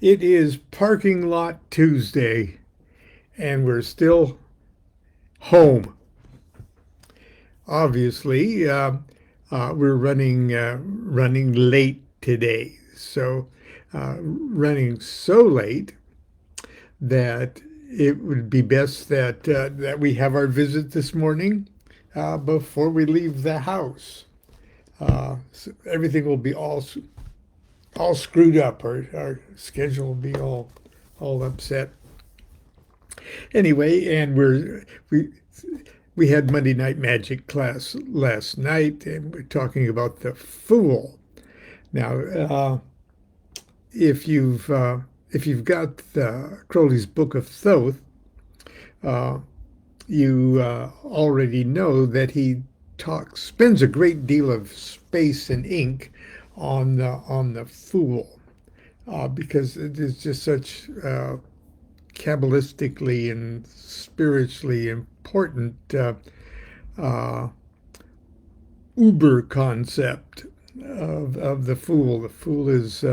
It is Parking Lot Tuesday, and we're still home. Obviously, we're running late today, so running so late that it would be best that we have our visit this morning before we leave the house. So everything will be all screwed up. Our schedule will be all upset. Anyway, and we had Monday Night Magic class last night, and we're talking about the Fool. Now, if you've got Crowley's Book of Thoth, uh, you already know that he spends a great deal of space and ink on the Fool, because it is just such kabbalistically and spiritually important uh, uber concept of the Fool. The Fool is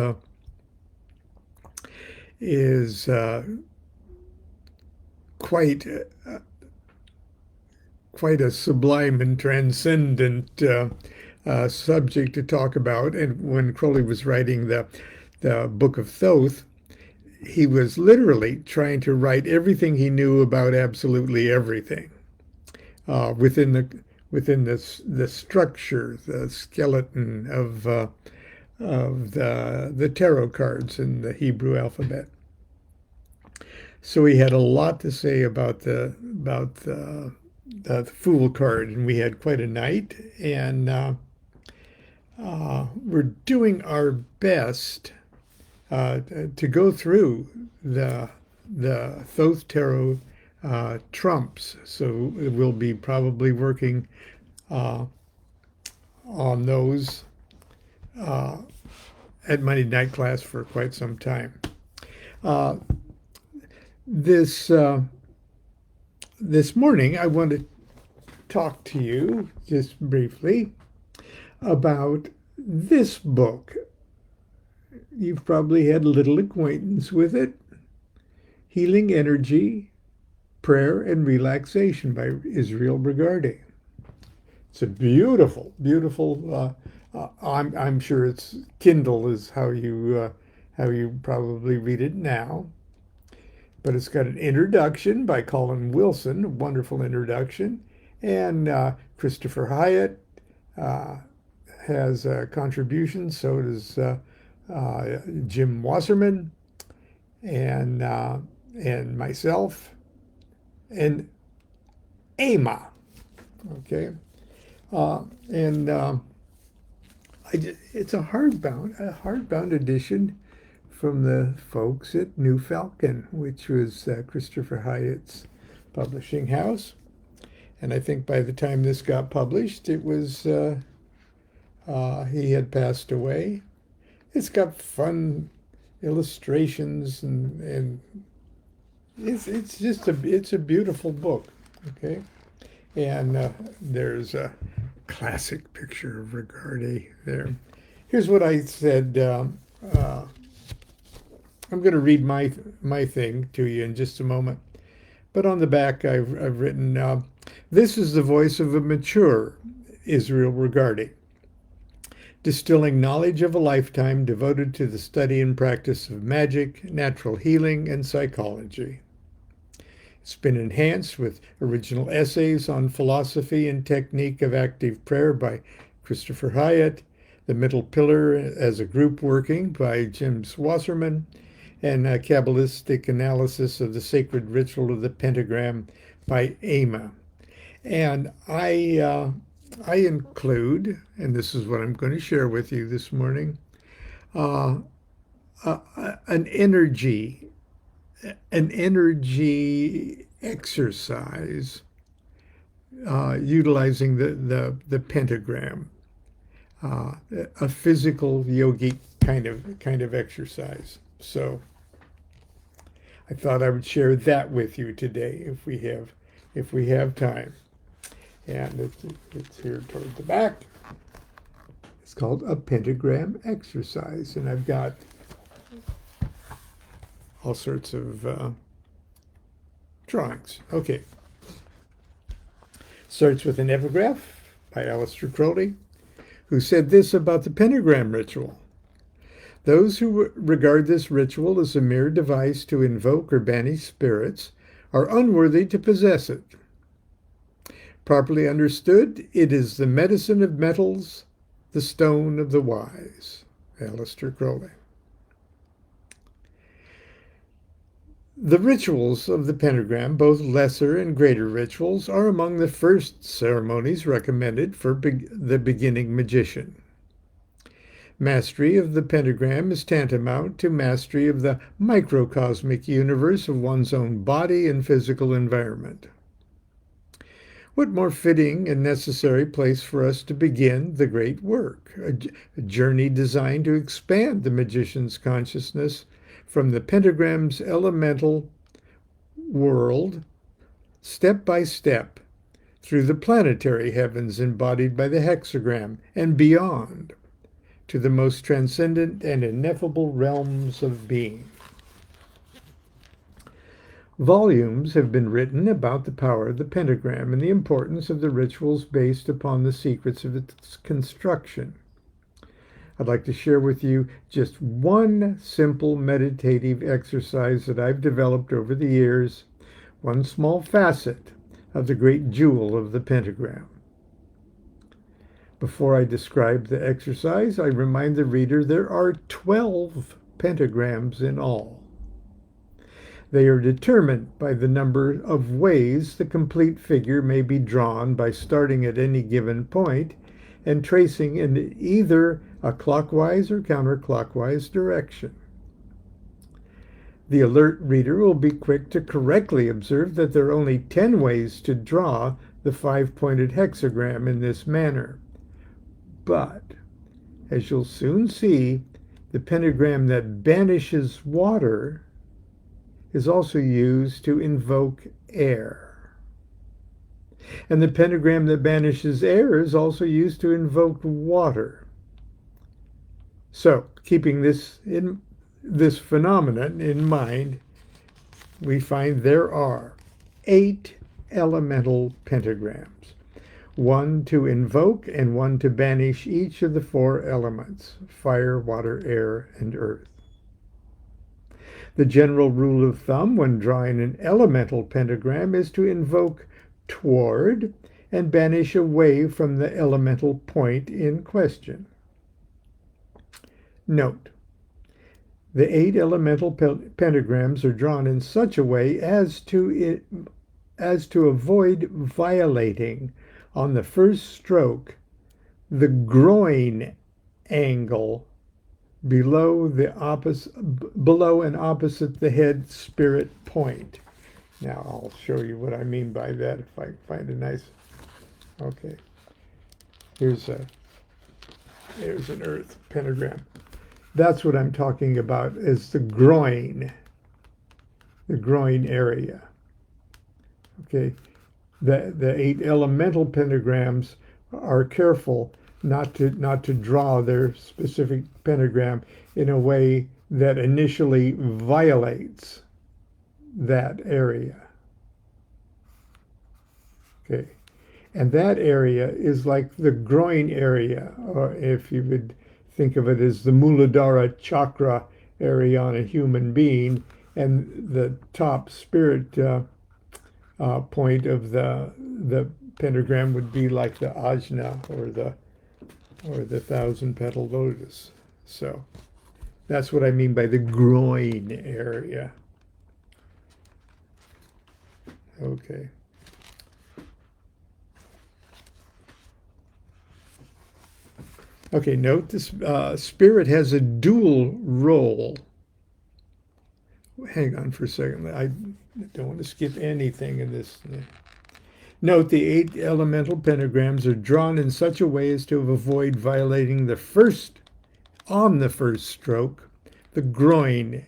quite quite a sublime and transcendent subject to talk about. And when Crowley was writing the Book of Thoth, he was literally trying to write everything he knew about absolutely everything within the structure, the skeleton of the tarot cards in the Hebrew alphabet. So he had a lot to say about the Fool card, and we had quite a night. And we're doing our best to go through the Thoth Tarot trumps. So we'll be probably working uh, on those at Monday night class for quite some time. Uh, this this morning, I want to talk to you just briefly about this book. You've probably had little acquaintance with it. Healing Energy, Prayer and Relaxation by Israel Regardie. It's a beautiful, beautiful. I'm sure it's Kindle is how you probably read it now. But it's got an introduction by Colin Wilson, a wonderful introduction, and Christopher Hyatt uh, has a contribution. So does Jim Wasserman and myself and Ama. Okay, and it's a hardbound edition from the folks at New Falcon, which was Christopher Hyatt's publishing house. And I think by the time this got published, it was he had passed away. It's got fun illustrations and it's a beautiful book. Okay, and there's a classic picture of Regardie there. Here's what I said. I'm going to read my thing to you in just a moment. But on the back, I've written, "This is the voice of a mature Israel Regardie, distilling knowledge of a lifetime devoted to the study and practice of magic, natural healing, and psychology. It's been enhanced with original essays on philosophy and technique of active prayer by Christopher Hyatt, The Middle Pillar as a Group Working by Jim Wasserman, and a Kabbalistic analysis of the sacred ritual of the pentagram by Ama." And I include, and this is what I'm going to share with you this morning, uh, an energy exercise utilizing the pentagram, a physical yogic kind of exercise. So I thought I would share that with you today if we have time. And it's here toward the back. It's called a pentagram exercise, and I've got all sorts of drawings. Okay. Starts with an epigraph by Aleister Crowley, who said this about the pentagram ritual. Those who regard this ritual as a mere device to invoke or banish spirits are unworthy to possess it. Properly understood, it is the medicine of metals, the stone of the wise. Aleister Crowley. The rituals of the pentagram, both lesser and greater rituals, are among the first ceremonies recommended for the beginning magician. Mastery of the pentagram is tantamount to mastery of the microcosmic universe of one's own body and physical environment. What more fitting and necessary place for us to begin the great work, a journey designed to expand the magician's consciousness from the pentagram's elemental world, step by step, through the planetary heavens embodied by the hexagram and beyond, to the most transcendent and ineffable realms of being. Volumes have been written about the power of the pentagram and the importance of the rituals based upon the secrets of its construction. I'd like to share with you just one simple meditative exercise that I've developed over the years, one small facet of the great jewel of the pentagram. Before I describe the exercise, I remind the reader there are 12 pentagrams in all. They are determined by the number of ways the complete figure may be drawn by starting at any given point and tracing in either a clockwise or counterclockwise direction. The alert reader will be quick to correctly observe that there are only 10 ways to draw the 5-pointed hexagram in this manner. But, as you'll soon see, the pentagram that banishes water is also used to invoke air. And the pentagram that banishes air is also used to invoke water. So, keeping this phenomenon in mind, we find there are 8 elemental pentagrams. 1 to invoke and 1 to banish each of the 4 elements, fire, water, air, and earth. The general rule of thumb when drawing an elemental pentagram is to invoke toward and banish away from the elemental point in question. Note, the 8 elemental pentagrams are drawn in such a way as to avoid violating on the first stroke the groin angle below and opposite the head spirit point. Now I'll show you what I mean by that if I find a nice. Okay, there's an earth pentagram. That's what I'm talking about is the groin area. Okay, the 8 elemental pentagrams are careful not to draw their specific pentagram in a way that initially violates that area. Okay, and that area is like the groin area, or if you would think of it as the Muladhara chakra area on a human being, and the top spirit point of the pentagram would be like the ajna or the 1,000-petal lotus. So that's what I mean by the groin area. Okay. Okay, note this spirit has a dual role. Hang on for a second. I don't want to skip anything in this. Note the 8 elemental pentagrams are drawn in such a way as to avoid violating the first stroke, the groin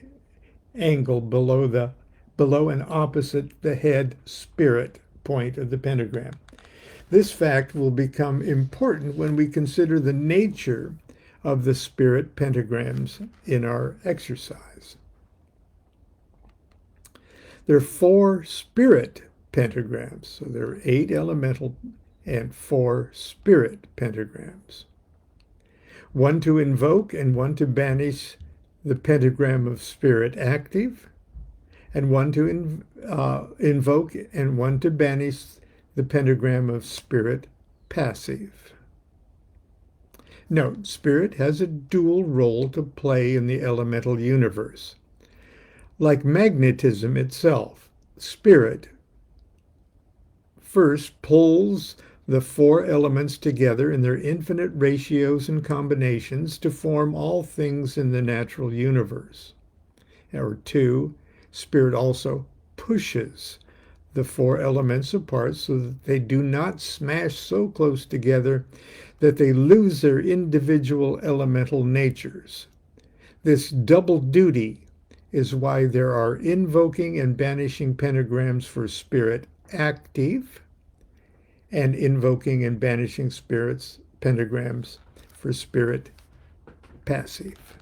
angle below and opposite the head spirit point of the pentagram. This fact will become important when we consider the nature of the spirit pentagrams in our exercise. There are 4 spirit pentagrams. So there are 8 elemental and 4 spirit pentagrams. 1 to invoke and 1 to banish the pentagram of spirit active, and 1 to invoke and 1 to banish the pentagram of spirit passive. Note, spirit has a dual role to play in the elemental universe. Like magnetism itself, spirit first pulls the 4 elements together in their infinite ratios and combinations to form all things in the natural universe. Or 2, spirit also pushes the 4 elements apart so that they do not smash so close together that they lose their individual elemental natures. This double duty is why there are invoking and banishing pentagrams for spirit active and invoking and banishing spirits pentagrams for spirit passive.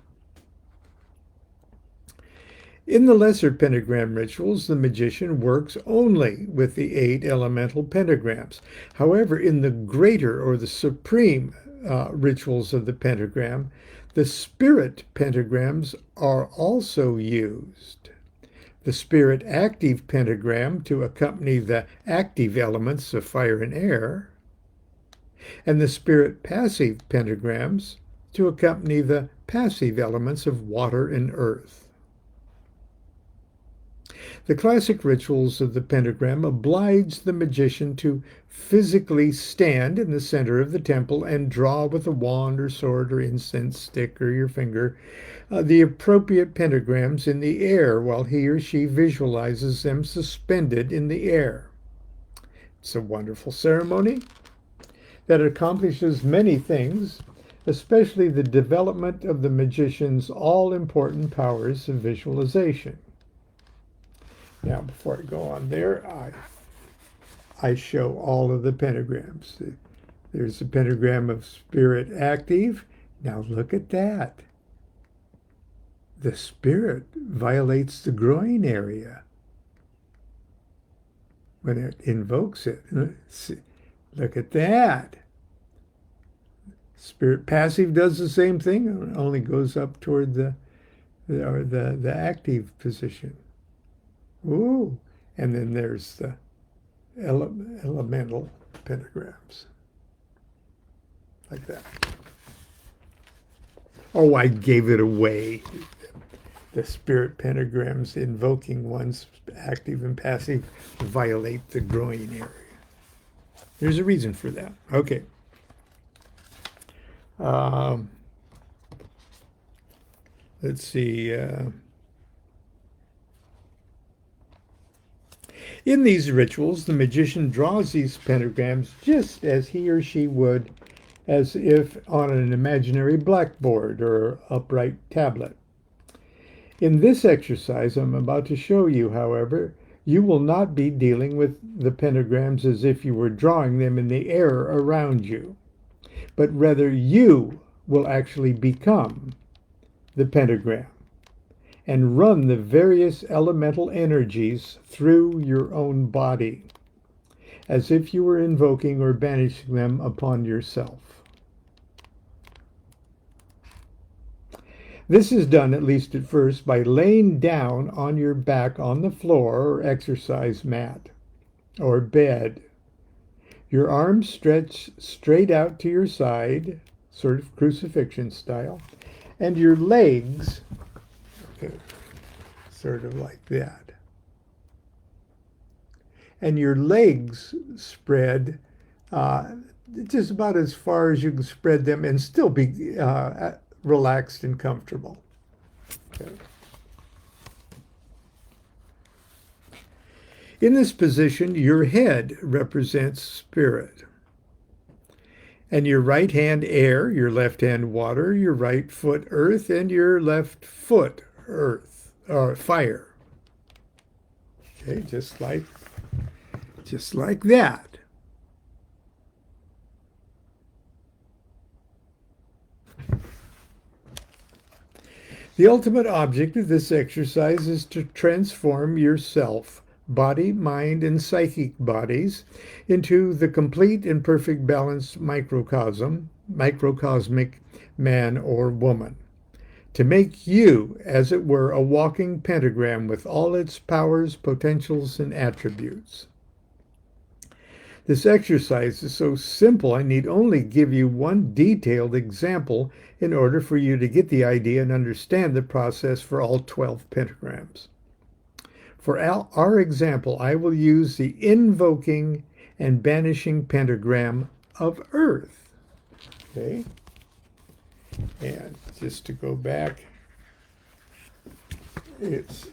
In the lesser pentagram rituals, the magician works only with the 8 elemental pentagrams. However, in the greater or the supreme rituals of the pentagram, the spirit pentagrams are also used. The spirit active pentagram to accompany the active elements of fire and air, and the spirit passive pentagrams to accompany the passive elements of water and earth. The classic rituals of the pentagram oblige the magician to physically stand in the center of the temple and draw with a wand or sword or incense stick or your finger the appropriate pentagrams in the air while he or she visualizes them suspended in the air. It's a wonderful ceremony that accomplishes many things, especially the development of the magician's all-important powers of visualization. Now, before I go on there, I show all of the pentagrams. There's the pentagram of spirit active. Now look at that. The spirit violates the groin area when it invokes it. Look at that. Spirit passive does the same thing, it only goes up toward the active position. Ooh, and then there's the elemental pentagrams, like that. Oh, I gave it away. The spirit pentagrams invoking ones, active and passive, violate the groin area. There's a reason for that. Okay. Let's see. In these rituals, the magician draws these pentagrams just as he or she would as if on an imaginary blackboard or upright tablet. In this exercise I'm about to show you, however, you will not be dealing with the pentagrams as if you were drawing them in the air around you, but rather you will actually become the pentagram and run the various elemental energies through your own body, as if you were invoking or banishing them upon yourself. This is done, at least at first, by laying down on your back on the floor or exercise mat or bed. Your arms stretch straight out to your side, sort of crucifixion style, and your legs, sort of like that. And your legs spread just about as far as you can spread them and still be relaxed and comfortable. Okay. In this position, your head represents spirit, and your right hand air, your left hand water, your right foot earth, and your left foot earth or fire. Okay, just like that. The ultimate object of this exercise is to transform yourself, body, mind, and psychic bodies, into the complete and perfect balanced microcosmic man or woman. To make you, as it were, a walking pentagram with all its powers, potentials, and attributes. This exercise is so simple, I need only give you one detailed example in order for you to get the idea and understand the process for all 12 pentagrams. For our example, I will use the invoking and banishing pentagram of Earth. Okay? And just to go back, there's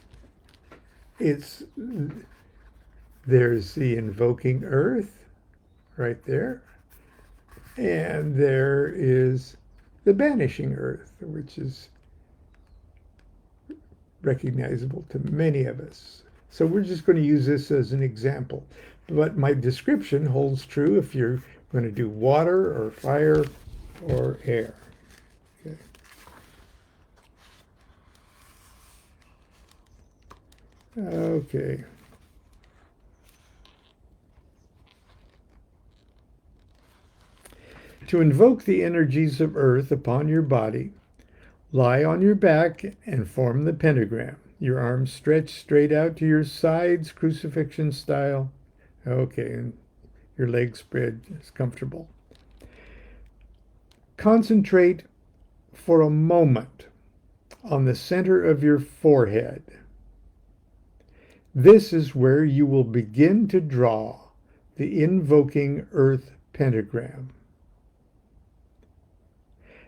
the invoking Earth right there, and there is the banishing Earth, which is recognizable to many of us. So we're just going to use this as an example, but my description holds true if you're going to do water or fire or air. Okay. Okay. To invoke the energies of Earth upon your body, lie on your back and form the pentagram. Your arms stretched straight out to your sides, crucifixion style. Okay, and your legs spread is comfortable. Concentrate for a moment on the center of your forehead. This is where you will begin to draw the invoking Earth pentagram.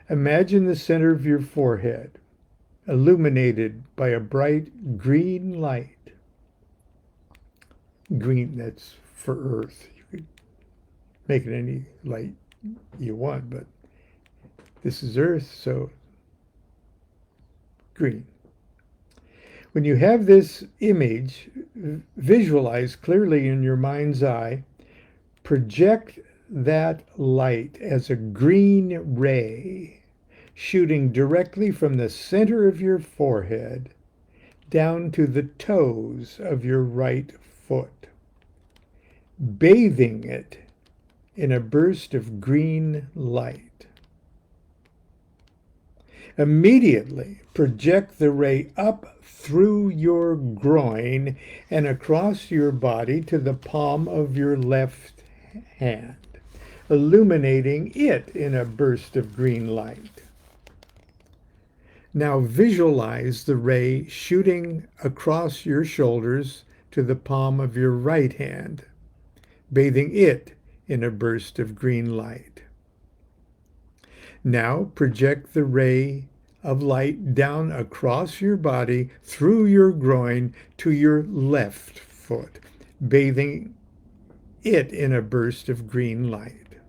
Imagine the center of your forehead illuminated by a bright green light. Green, that's for Earth. You could make it any light you want, but this is Earth, so green. When you have this image visualized clearly in your mind's eye, project that light as a green ray shooting directly from the center of your forehead down to the toes of your right foot, bathing it in a burst of green light. Immediately project the ray up through your groin and across your body to the palm of your left hand, illuminating it in a burst of green light. Now visualize the ray shooting across your shoulders to the palm of your right hand, bathing it in a burst of green light. Now project the ray of light down across your body through your groin to your left foot, bathing it in a burst of green light.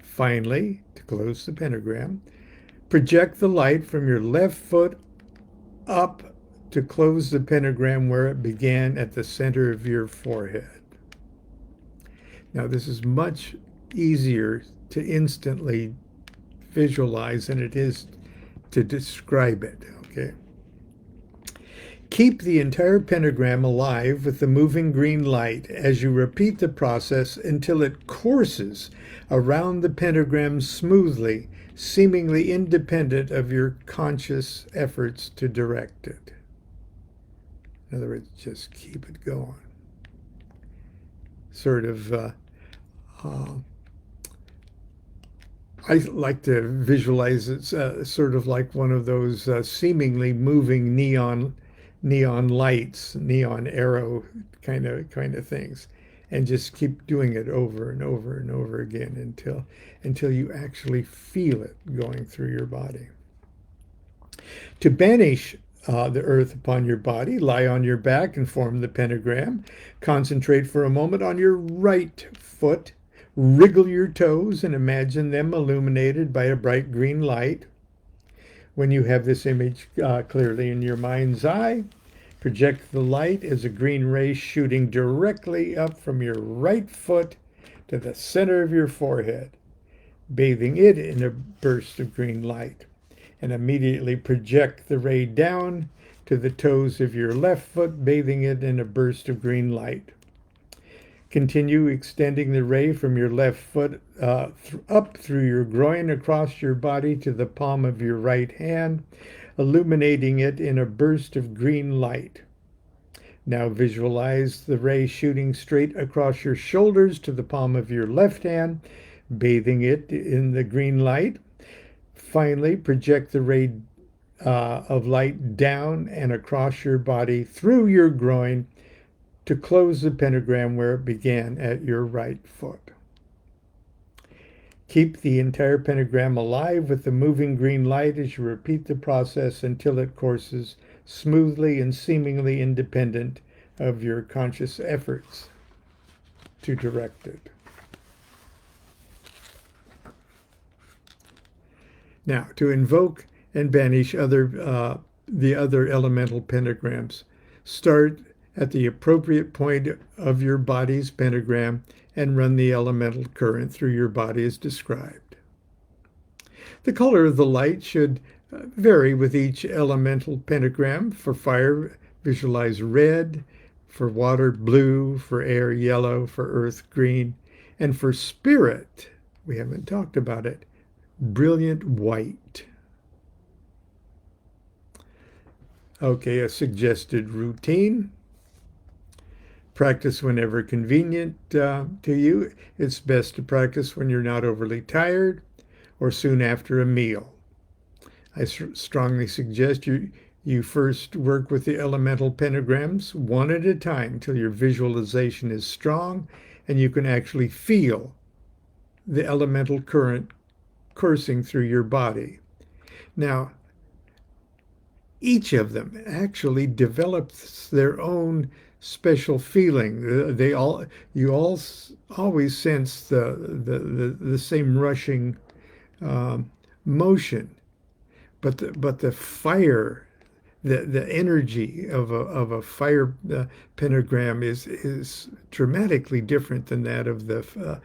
Finally, to close the pentagram, project the light from your left foot up to close the pentagram where it began at the center of your forehead. Now, this is much easier to instantly visualize than it is to describe it, okay? Keep the entire pentagram alive with the moving green light as you repeat the process until it courses around the pentagram smoothly, seemingly independent of your conscious efforts to direct it. In other words, just keep it going. Sort of, I like to visualize it sort of like one of those seemingly moving neon lights, neon arrow kind of things, and just keep doing it over and over and over again until you actually feel it going through your body. To banish the earth upon your body, lie on your back and form the pentagram. Concentrate for a moment on your right foot. Wriggle your toes and imagine them illuminated by a bright green light. When you have this image clearly in your mind's eye, project the light as a green ray shooting directly up from your right foot to the center of your forehead, bathing it in a burst of green light. and immediately project the ray down to the toes of your left foot, bathing it in a burst of green light. Continue extending the ray from your left foot up through your groin, across your body to the palm of your right hand, illuminating it in a burst of green light. Now visualize the ray shooting straight across your shoulders to the palm of your left hand, bathing it in the green light. Finally, project the ray of light down and across your body through your groin to close the pentagram where it began at your right foot. Keep the entire pentagram alive with the moving green light as you repeat the process until it courses smoothly and seemingly independent of your conscious efforts to direct it. Now, to invoke and banish the other elemental pentagrams, start at the appropriate point of your body's pentagram and run the elemental current through your body as described. The color of the light should vary with each elemental pentagram. For fire, visualize red; for water, blue; for air, yellow; for earth, green; and for spirit, we haven't talked about it, brilliant white. Okay, a suggested routine. Practice whenever convenient to you. It's best to practice when you're not overly tired or soon after a meal. I strongly suggest you first work with the elemental pentagrams one at a time till your visualization is strong and you can actually feel the elemental current coursing through your body. Now, each of them actually develops their own special feeling. You always sense the same rushing motion, but the fire, the energy of a fire pentagram is dramatically different than that of the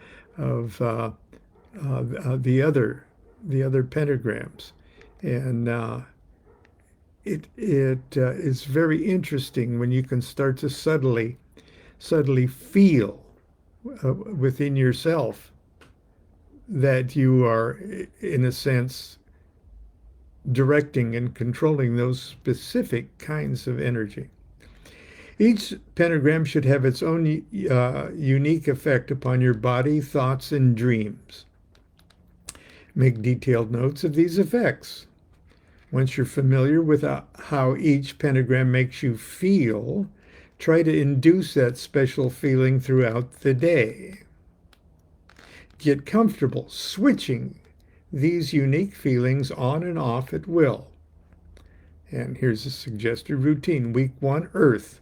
other pentagrams, and it is very interesting when you can start to subtly feel within yourself that you are, in a sense, directing and controlling those specific kinds of energy. Each pentagram should have its own unique effect upon your body, thoughts, and dreams. Make detailed notes of these effects. Once you're familiar with how each pentagram makes you feel, try to induce that special feeling throughout the day. Get comfortable switching these unique feelings on and off at will. And here's a suggested routine. Week 1, Earth.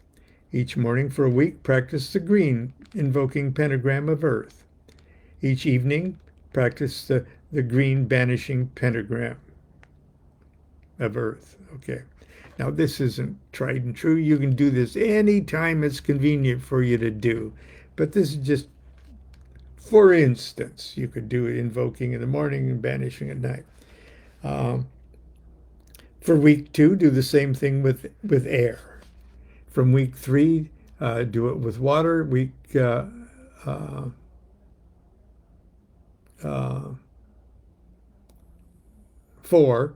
Each morning for a week, practice the green, invoking pentagram of Earth. Each evening, practice the green, banishing pentagram of Earth. Okay. Now, this isn't tried and true. You can do this anytime it's convenient for you to do. But this is just, for instance, you could do it invoking in the morning and banishing at night. For week 2, do the same thing with air. From week 3, do it with water. Week 4,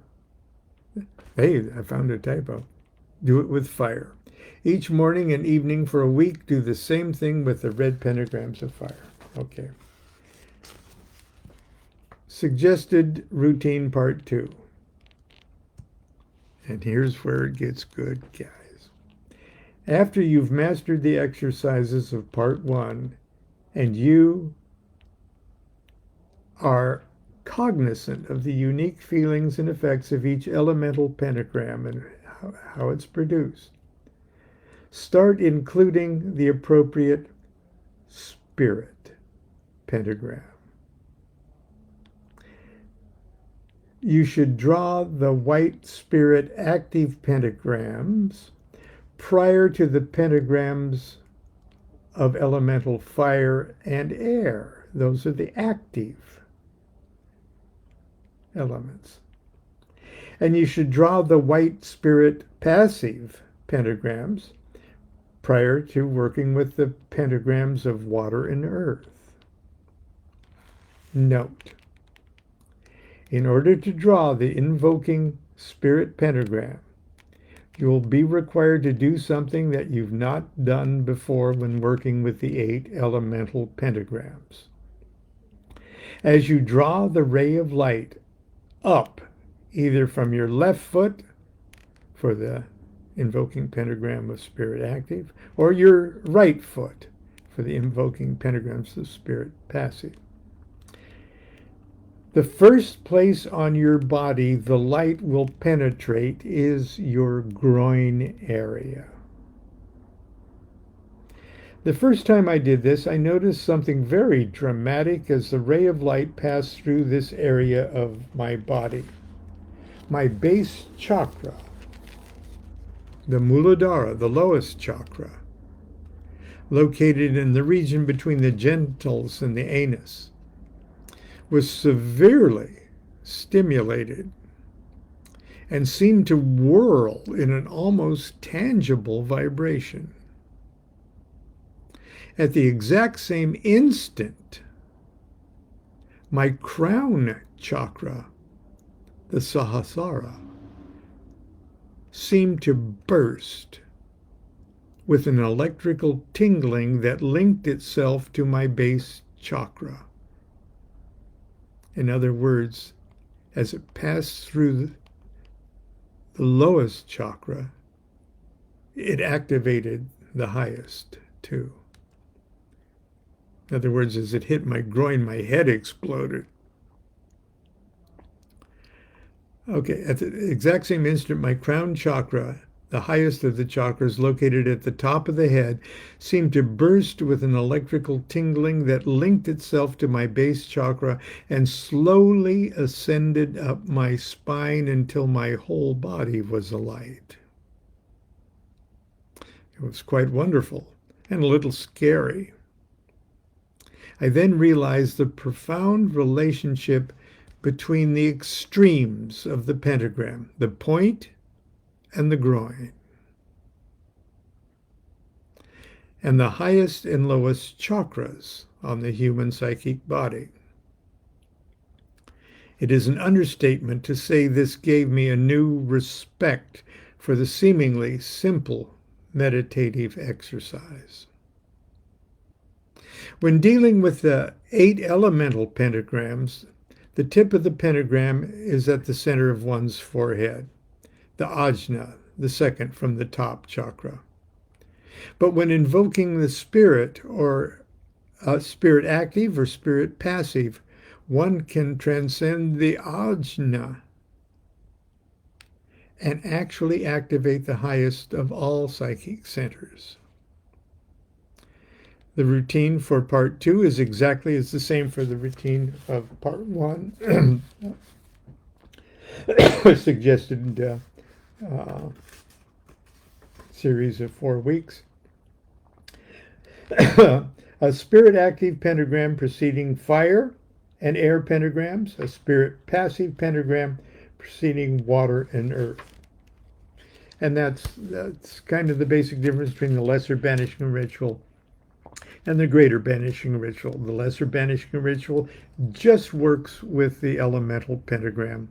hey, I found a typo. Do it with fire. Each morning and evening for a week, do the same thing with the red pentagrams of fire. Okay. Suggested routine part 2. And here's where it gets good, guys. After you've mastered the exercises of part 1 and you are cognizant of the unique feelings and effects of each elemental pentagram and how it's produced, start including the appropriate spirit pentagram. You should draw the white spirit active pentagrams prior to the pentagrams of elemental fire and air. Those are the active elements. And you should draw the white spirit passive pentagrams prior to working with the pentagrams of water and earth. Note, in order to draw the invoking spirit pentagram, you will be required to do something that you've not done before when working with the 8 elemental pentagrams. As you draw the ray of light up, either from your left foot for the invoking pentagram of spirit active, or your right foot for the invoking pentagrams of spirit passive, the first place on your body the light will penetrate is your groin area. The first time I did this, I noticed something very dramatic as the ray of light passed through this area of my body. My base chakra, the Muladhara, the lowest chakra, located in the region between the genitals and the anus, was severely stimulated and seemed to whirl in an almost tangible vibration. At the exact same instant, my crown chakra, the Sahasrara, seemed to burst with an electrical tingling that linked itself to my base chakra. In other words, as it passed through the lowest chakra, it activated the highest too. In other words, as it hit my groin, my head exploded. Okay, at the exact same instant, my crown chakra, the highest of the chakras located at the top of the head, seemed to burst with an electrical tingling that linked itself to my base chakra and slowly ascended up my spine until my whole body was alight. It was quite wonderful and a little scary. I then realized the profound relationship between the extremes of the pentagram, the point and the groin, and the highest and lowest chakras on the human psychic body. It is an understatement to say this gave me a new respect for the seemingly simple meditative exercise. When dealing with the 8 elemental pentagrams, the tip of the pentagram is at the center of one's forehead, the ajna, the second from the top chakra. But when invoking the spirit, or spirit active or spirit passive, one can transcend the ajna and actually activate the highest of all psychic centers. The routine for part 2 is exactly the same for the routine of part 1. Suggested series of 4 weeks. A spirit active pentagram preceding fire and air pentagrams, a spirit passive pentagram preceding water and earth. And that's kind of the basic difference between the lesser banishing ritual and the greater banishing ritual. The lesser banishing ritual just works with the elemental pentagram,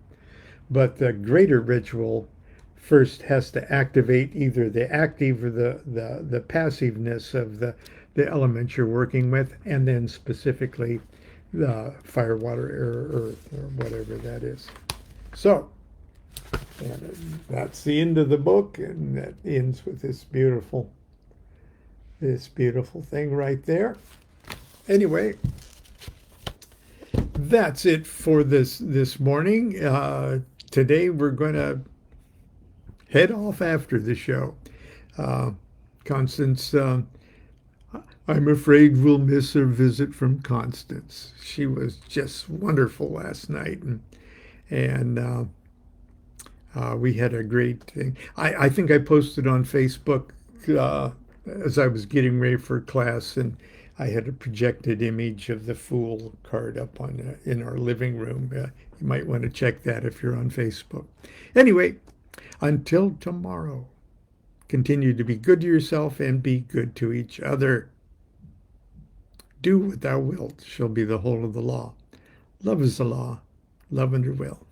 but the greater ritual first has to activate either the active or the passiveness of the element you're working with, and then specifically the fire, water, air, earth, or whatever that is. So, and that's the end of the book, and that ends with this beautiful thing right there. Anyway, that's it for this morning. Today we're going to head off after the show. Constance, I'm afraid we'll miss her visit from Constance. She was just wonderful last night, and we had a great thing. I think I posted on Facebook as I was getting ready for class, and I had a projected image of the Fool card up on in our living room. You might want to check that if you're on Facebook. Anyway, until tomorrow, continue to be good to yourself and be good to each other. Do what thou wilt shall be the whole of the law. Love is the law. Love under will.